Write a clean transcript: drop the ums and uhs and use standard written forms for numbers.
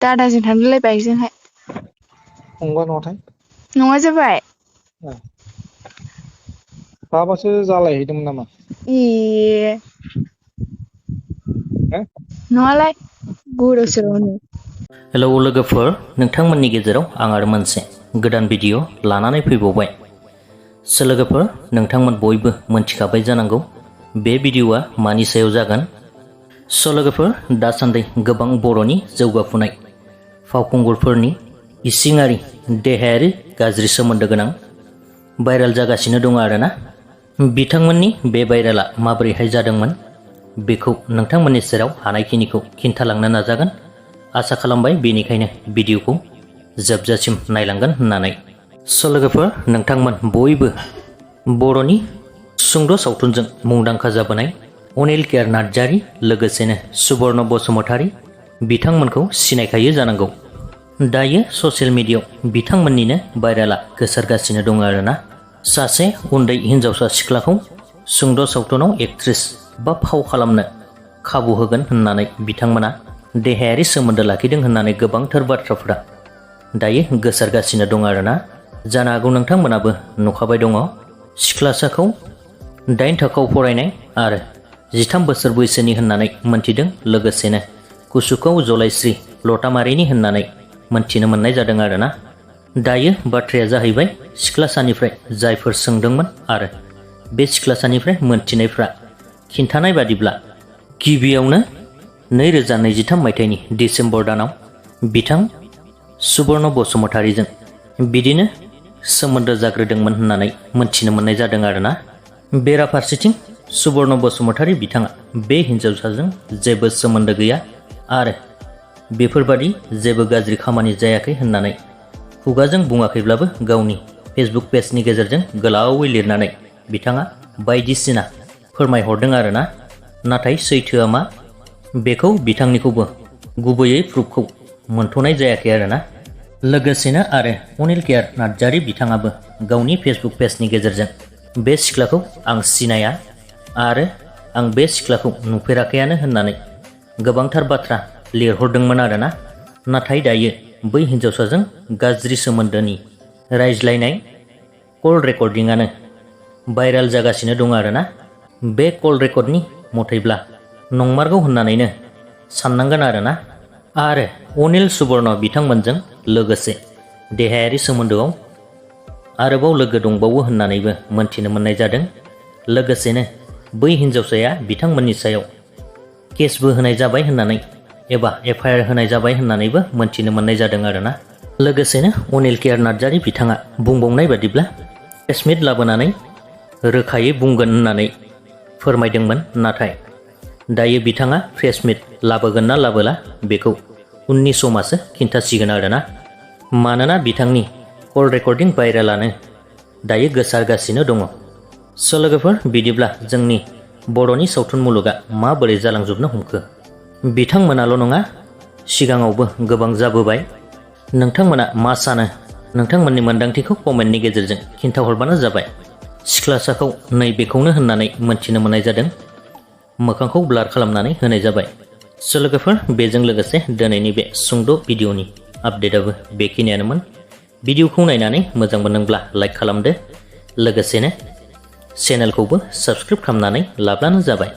दादाजों थांलायबाय जोंहाय फंबाय न'थाय नङा जाबाय बाबासो जालायहैदोंमोन नामा ए नङालाय गोदाव सोरावनो हेलौ लोगोफोर नोंथांमोननि गेजेराव आं आरो मोनसे गोदान भिडिअ लानानै फैबावबाय लोगोफोर नोंथांमोन बयबो मोनथिखाबाय जानांगौ बे भिडिअआ मानि सायाव जागोन लोगोफोर दासान्दि गोबां बर'नि जौगाफुनाय फावखुंगुरफोरनि इसिङारि देहायारि गाज्रि सोमोन्दो गोनां भाइरेल जागासिनो दङ आरोना बिथांमोननि बे भाइरेला माबोरैहाय जादोंमोन बेखौ नोंथांमोननि सेराव हानायखिनिखौ खिन्थालांनो नाजागोन आसा खालामबाय बेनिखायनो भिडिअखौ जोबजासिम नायलांगोन होननानै लोगोफोर नोंथांमोन बयबो बर'नि सुंद' सावथुनजों मुंदांखा जाबोनाय अनिल केयार नार्जारी लोगोसेनो सुबर्ना बसुमतारी बिथांमोनखौ सिनायखायो जानांगौ दायो ससियेल मिडियायाव बिथांमोननिनो भाइरेला गोसारगासिनो दङ आरोना सासे उन्दै हिनजावसा सिख्लाखौ सुंद' सावथुनाव एक्ट्रेस बा फाव खालामनो खाबु होगोन होननानै बिथांमोना देहायारि सोमोन्दो लाखिदों होननानै गोबांथार बाथ्राफोरा दायो गोसारगासिनो दं आरोना जानो हागौ नोंथांमोनाबो नुखाबाय दङ सिख्लासाखौ 8 थाखोआव फरायनाय आरो 13 बोसोर बैसोनि होननानै मोनथिदों लोगोसेनो कुसुखौ जलायस्रि लटामारिनि होननानै मोनथिनो मोननाय जादों आरोना दायो बाथ्राया जाहैबाय सिख्लासानिफ्राय जायफोर सोंदोंमोन आरो बे सिख्लासानिफ्राय मोनथिनायफ्रा खिन्थानाय बादिब्ला गिबियावनो 2023 मायथाइनि डिसेम्बर दानाव बिथां सुबर्ना बसुमतारीजों बिदिनो सोमोन्दो जाग्रोदोंमोन होननानै मोनथिनो मोननाय जादों आरोना बेराफारसेथिं सुबर्ना बसुमतारी बिथाङा बे हिनजावसाजों जेबो सोमोन्दो गैया आरो बेफोरबादि जेबो गाज्रि खामानि जायाखै होननानै खुगाजों बुङाखैब्लाबो गावनि फेसबुक पेजनि गेजेरजों गोलावै लिरनानै बिथाङा बायदिसिना फोरमायहरदों आरोना नाथाय सैथोआ मा बेखौ बिथांनिखौबो गुबैयै प्रुफखौ मोनथ'नाय जायाखै आरोना लोगोसेनो आरो अनिल केयार नार्जारी बिथाङाबो गावनि फेसबुक पेजनि गेजेरजों बे सिख्लाखौ आं सिनाया आरो आं बे सिख्लाखौ नुफेराखैयानो होननानै गोबांथार बाथ्रा लिरहरदोंमोन आरोना नाथाय दायो बै हिनजावसाजों गाज्रि सोमोन्दोनि रायज्लायनाय कल रेकर्डिंआनो भाइरेल जागासिनो दं आरोना बे कल रेकर्डनि मथैब्ला नंमारगौ होननानैनो साननांगोन आरोना आरो अनिल सुबर्ना बिथांमोनजों लोगोसे देहायारि सोमोन्दोआव आरोबाव लोगो दंबावो होननानैबो मोनथिनो मोननाय जादों लोगोसेनो बै हिनजावसाया बिथांमोननि सायाव केसबो होनाय जाबाय होननानै एबा FIR होनाय जाबाय होननानैबो मोनथिनो मोननाय जादों आरोना लोगोसेनो अनिल केयार नार्जारी बिथाङा बुंबावनाय बादिब्ला प्रेस मिट लाबोनानै रोखायै बुंगोन होननानै फोरमायदोंमोन नाथाय दायो बिथाङा प्रेस मिट लाबोगोन ना लाबोला बेखौ उननि समासो खिन्थासिगोन आरोना मानोना बिथांनि कल रेकर्डिं भाइरेलानो दायो गोसारगासिनो दङ लोगोफोर बिदिब्ला जोंनि बर'नि सावथुन मुलुगा माबोरै जालांजोबनो हमखो बिथांमोनाल' नङा सिगाङावबो गोबां जाबोबाय नोंथांमोना मा सानो नोंथांमोननि मोन्दांथिखौ कमेन्टनि गेजेरजों खिन्थाहरबानो जाबाय सिख्लासाखौ नैबेखौनो होननानै मोनथिनो मोननाय जादों मोखांखौ ब्लार खालामनानै होनाय जाबाय लोगोफोर बेजों लोगोसे दिनैनि बे सुंद' भिडिअनि आपडेटआबो बेखिनियानोमोन भिडिअखौ नायनानै मोजां मोनदोंब्ला लाइक खालामदो लोगोसेनो चेनेलखौबो साबस्क्राइब खालामनानै लाब्लानो जाबाय